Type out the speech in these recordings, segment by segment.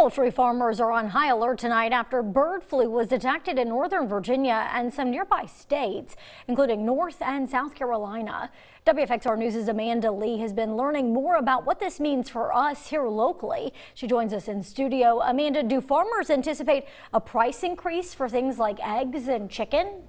Poultry farmers are on high alert tonight after bird flu was detected in northern Virginia and some nearby states, including North and South Carolina. WFXR News' Amanda Lee has been learning more about what this means for us here locally. She joins us in studio. Amanda, do farmers anticipate a price increase for things like eggs and chicken?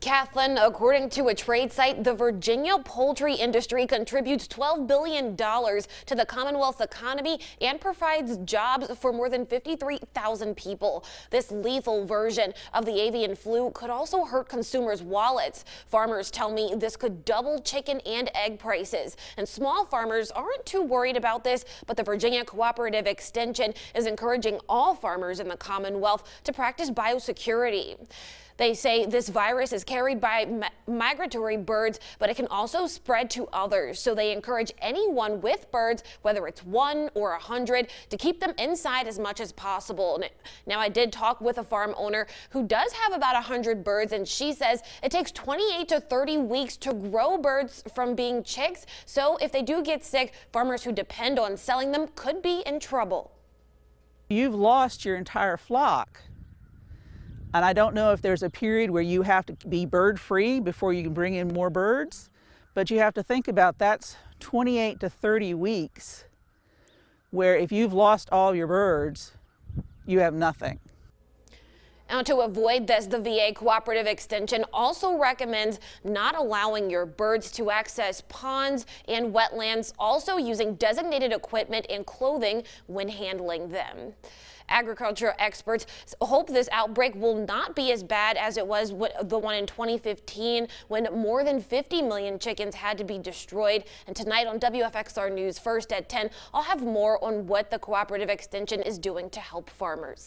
Kathleen, according to a trade site, the Virginia poultry industry contributes $12 billion to the Commonwealth's economy and provides jobs for more than 53,000 people. This lethal version of the avian flu could also hurt consumers' wallets. Farmers tell me this could double chicken and egg prices. And small farmers aren't too worried about this, but the Virginia Cooperative Extension is encouraging all farmers in the Commonwealth to practice biosecurity. They say this virus is carried by migratory birds, but it can also spread to others. So they encourage anyone with birds, whether it's 1 or 100, to keep them inside as much as possible. Now, I did talk with a farm owner who does have about 100 birds, and she says it takes 28 to 30 weeks to grow birds from being chicks. So if they do get sick, farmers who depend on selling them could be in trouble. You've lost your entire flock. And I don't know if there's a period where you have to be bird free before you can bring in more birds, but you have to think about that's 28 to 30 weeks where if you've lost all your birds, you have nothing. Now, to avoid this, the VA Cooperative Extension also recommends not allowing your birds to access ponds and wetlands, also using designated equipment and clothing when handling them. Agriculture experts hope this outbreak will not be as bad as it was the one in 2015 when more than 50 million chickens had to be destroyed. And tonight on WFXR News First at 10, I'll have more on what the Cooperative Extension is doing to help farmers.